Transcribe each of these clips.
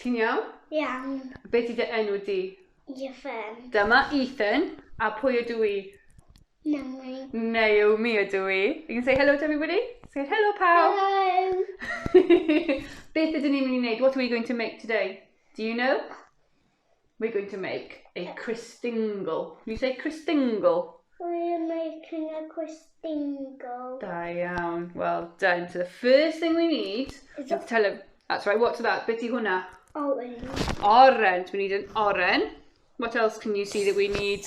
Ti'n iawn? Iawn. Beth i dy enw di? Ethan. Dyma Ethan, a pwy ydw i? Naomi. Naomi ydw i. You can say hello to everybody? Say hello, pal. Hello. Beth ydyn ni'n mynd i wneud? What are we going to make today? Do you know? We're going to make a Cristingle. You say Cristingle? We're making a Cristingle. Da iawn. Well done. So the first thing we need is to tell him. That's right, what's that? Beth i hwnna? Orange. Oren. So we need an oren. What else can you see that we need?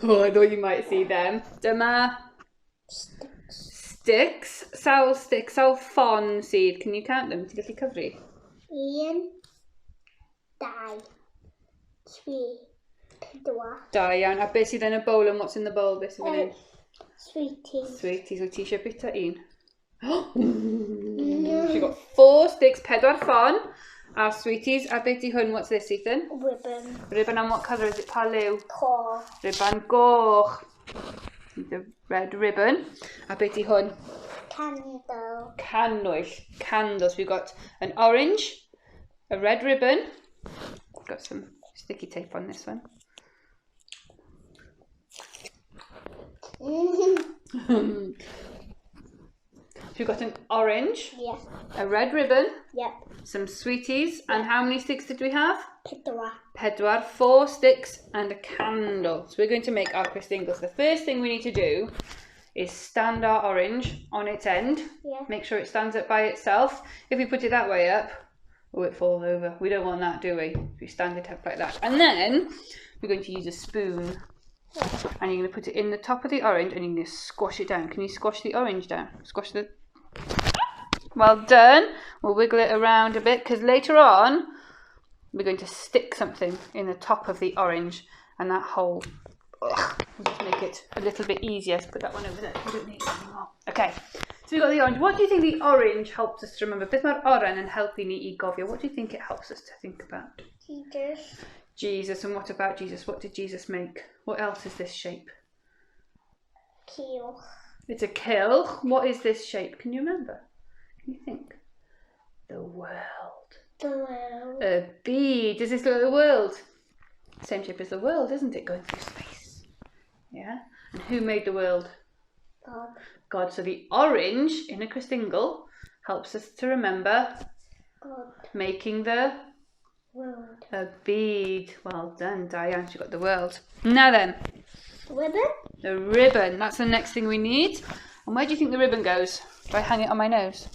Oh, I thought you might see them. Dyma. Sticks. Sawl sticks. Sawl ffon sydd. Can you count them? Ti'n gallu cyfri? 1, 2, 3, 4. Da iawn. A beth sydd yn y bowl and what's in the bowl? Beth sydd yn un? Sweeties. Sweeties. Wyt ti eisiau bita un? She's got 4 sticks, 4 ffon. Our sweeties. A beth i hwn? What's this, Ethan? Ribbon. Ribbon, and what colour is it? Pa liw? Cough. Ribbon goch. The red ribbon. A beth i hwn? Candle. Cannwyll. Candles. We've got an orange, a red ribbon. Got some sticky tape on this one. So we've got an orange, Yes. a red ribbon, Yep. some sweeties, and how many sticks did we have? 4. 4 sticks and a candle. So we're going to make our Christingles. The first thing we need to do is stand our orange on its end. Yeah. Make sure it stands up by itself. If we put it that way up, oh, it falls over. We don't want that, do we? If we stand it up like that. And then we're going to use a spoon. And you're going to put it in the top of the orange and you're going to squash it down. Can you squash the orange down? Squash the... Well done. We'll wiggle it around a bit because later on we're going to stick something in the top of the orange and that whole... We'll just make it a little bit easier to put that one over there. We don't need it anymore. Okay, so we've got the orange. What do you think the orange helps us to remember? Beth mae'r oren yn helpu ni I gofio? What do you think it helps us to think about? Jesus. Jesus. And what about Jesus? What did Jesus make? What else is this shape? Keel. It's a kill. What is this shape? Can you remember? Can you think? The world. The world. A bead. Does this look like the world? Same shape as the world, isn't it? Going through space. Yeah? And who made the world? God. God. So the orange in a Christingle helps us to remember God. making the World. a bead. Well done, Diane. She got the world. Now then, Ribbon. the ribbon. That's the next thing we need. And where do you think the ribbon goes? Do I hang it on my nose?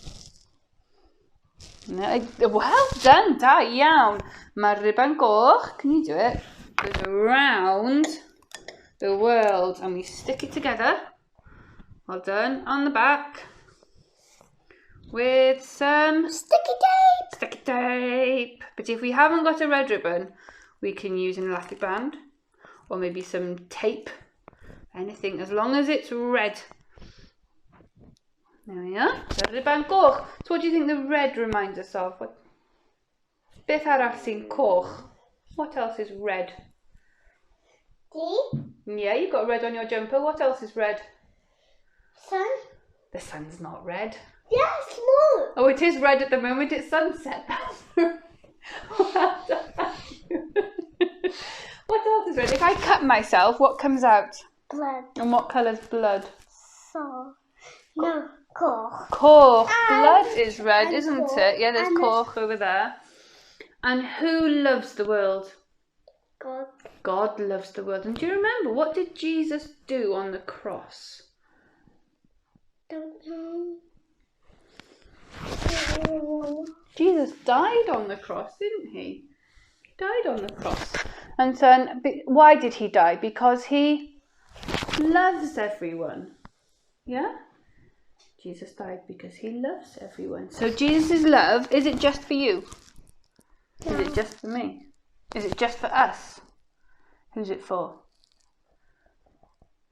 No, well done, da iawn. Mae'r ribbon goch, can you do it? Goes around the world and we stick it together. Well done. On the back with some Sticky tape. sticky tape. But if we haven't got a red ribbon, we can use an elastic band or maybe some tape. Anything, as long as it's red. There we are. The ribbon coch. So what do you think the red reminds us of? What? Beth arall sy'n coch? What else is red? D. Yeah, you've got red on your jumper. What else is red? Sun. The sun's not red. Yes, look. Oh, it is red at the moment. It's sunset. Well done. What else is red? If I cut myself, what comes out? Blood. And what colour's blood? So. No. Cough. Cork. And- Blood is red, and isn't cork. it? Yeah, there's And cork over there. And who loves the world? God. God loves the world. And do you remember, what did Jesus do on the cross? Don't know. Jesus died on the cross, didn't he? He died on the cross. And so, why did he die? Because he loves everyone. Yeah? Jesus died because he loves everyone. So Jesus' love, is it just for you? No. Is it just for me? Is it just for us? Who's it for?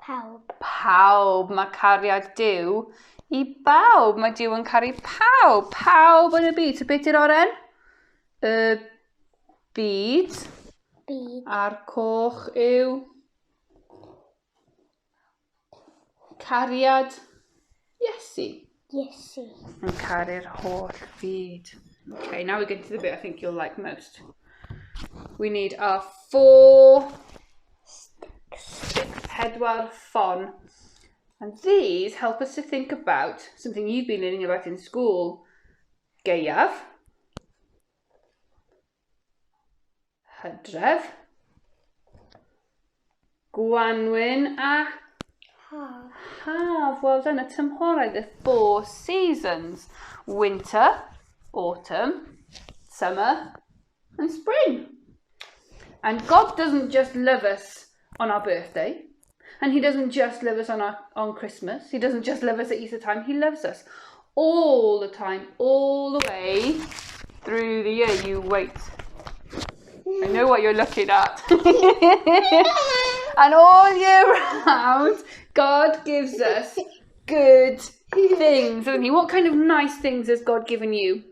Pawb. Pawb. Mae cariad Duw I bawb. Mae Duw yn caru pawb. Pawb yn y byd. So beth yw'r oren? Y byd. Byd. A'r coch yw cariad Iesu. Iesu. Yn caru'r holl fyd. Okay, now we're getting to the bit I think you'll like most. We need our 4 sticks, pedwar ffon. And these help us to think about something you've been learning about in school. Gaeaf, Hydref, Gwanwyn a Haf. Well done, y tymhorau, the 4 seasons. Winter, autumn, summer and spring. And God doesn't just love us on our birthday. And he doesn't just love us on Christmas. He doesn't just love us at Easter time. He loves us all the time, all the way through the year. You wait. I know what you're looking at. And all year round, God gives us good things, doesn't he? What kind of nice things has God given you?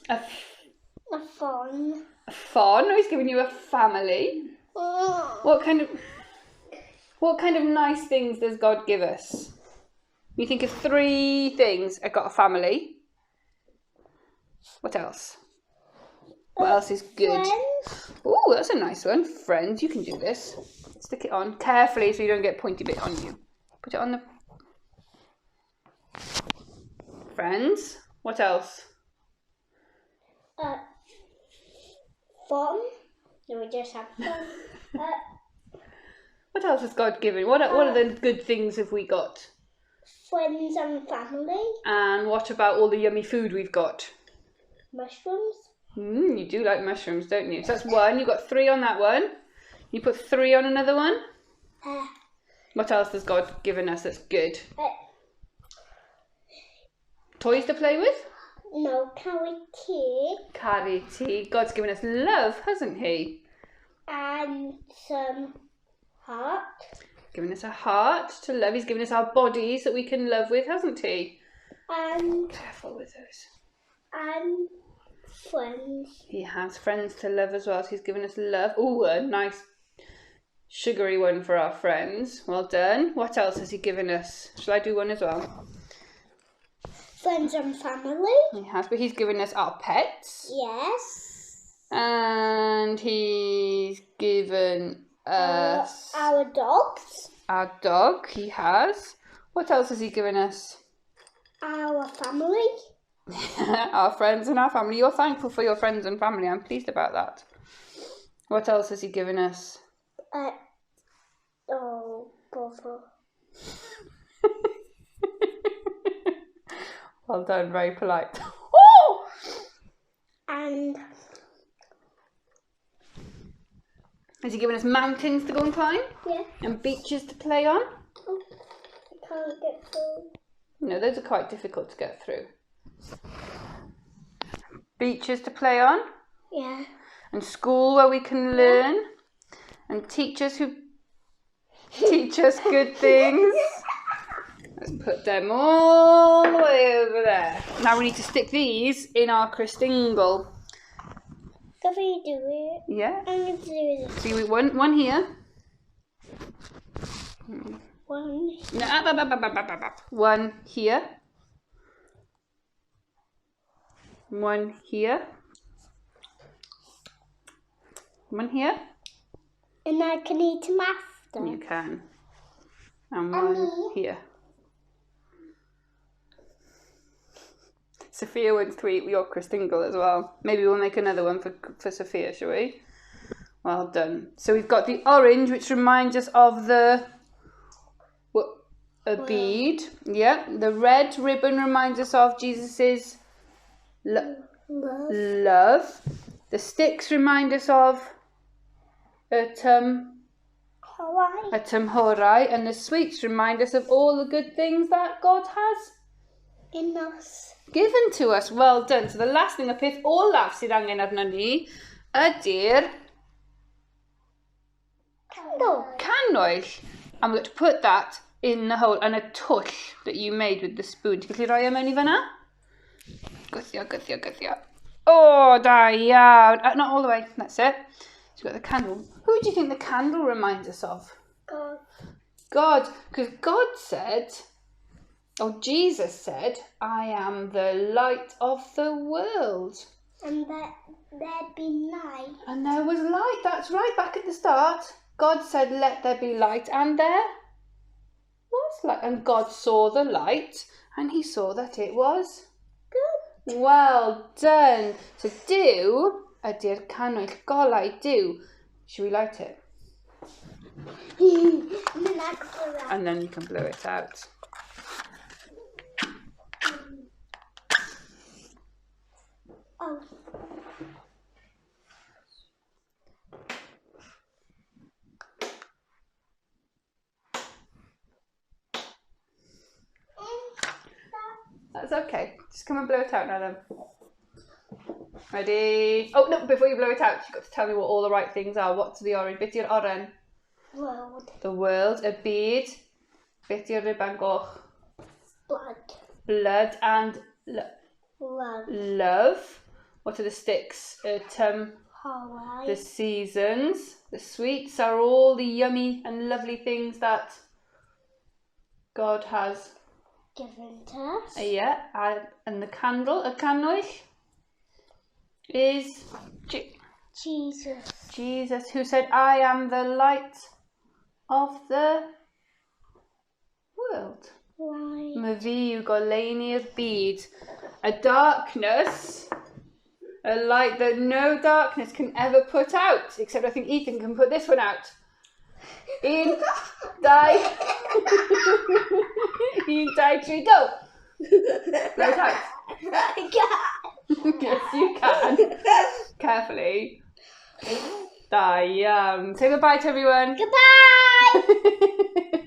A fawn. A fawn? No, he's given you a family. What kind of nice things does God give us? You think of 3 things. I got a family. What else? What else is good? Oh, that's a nice one. Friends, you can do this. Stick it on carefully so you don't get pointy bit on you. Put it on the... Friends. What else? Fun. No, we just have fun. What else has God given? What are the good things have we got? Friends and family. And what about all the yummy food we've got? Mushrooms. You do like mushrooms, don't you? So that's 1. You've got 3 on that one. You put 3 on another one. What else has God given us that's good? Toys to play with? No, carrot. Carrot. God's given us love, hasn't he? And some heart. Given us a heart to love. He's given us our bodies that we can love with, hasn't he? And careful with those. And friends. He has friends to love as well, so he's given us love. Oh, a nice sugary one for our friends. Well done. What else has he given us? Shall I do one as well? Friends and family. He has, but he's given us our pets. Yes. And he's given us... our dogs. Our dog, he has. What else has he given us? Our family. Our friends and our family. You're thankful for your friends and family. I'm pleased about that. What else has he given us? Bother. Well done, very polite. Oh! And has he given us mountains to go and climb? Yeah. And beaches to play on? Oh, I can't get through. No, those are quite difficult to get through. Beaches to play on? Yeah. And school where we can learn? And teachers who teach us good things? Let's put them all the way over there. Now we need to stick these in our Christingle. Can we do it? Yeah. I'm going to do this. See, we want one here. One. One here. One here. One here. And I can eat them after. You can. And one here. Sophia wants to eat your Cristingle as well. Maybe we'll make another one for Sophia, shall we? Well done. So we've got the orange, which reminds us of a bead. Yeah. The red ribbon reminds us of Jesus's love. The sticks remind us of a tymhorau, and the sweets remind us of all the good things that God has in us. Given to us. Well done. So the last thing, y peth olaf sydd angen arno ni ydy'r cannwyll. And we're going to put that in the hole, and a twll that you made with the spoon. Ti'n gallu rhoi e mewn I fanna? Gwthio, gwthio, gwthio. Oh, da iawn. Not all the way. That's it. So we've got the candle. Who do you think the candle reminds us of? God. God. Because God said Oh, Jesus said, I am the light of the world. And there'd be light. And there was light, that's right, back at the start. God said, let there be light, and there was light. And God saw the light, and he saw that it was good. Well done. So do ydy'r cannwyll golau, do. Should we light it? And then you can blow it out. Oh. That's okay. Just come and blow it out now then. Ready? Oh no, before you blow it out, you've got to tell me what all the right things are. What's the orange? Beth yw'r oren? World. The world. Y byd. Beth yw'r riban goch? Blood. Blood and Love. love. What are the sticks? Hawaii. The seasons. The sweets are all the yummy and lovely things that God has Given to us. yeah, and the candle, a cannwyll, is Jesus. Jesus, who said, I am the light of the world. Light. Ma fi yw goleuni'r byd. A darkness, a light that no darkness can ever put out, except I think Ethan can put this one out. Un, dau, un, dau, three, go! Blow it out. I can't. Yes, you can. Carefully. Da iawn. Say goodbye to everyone. Goodbye!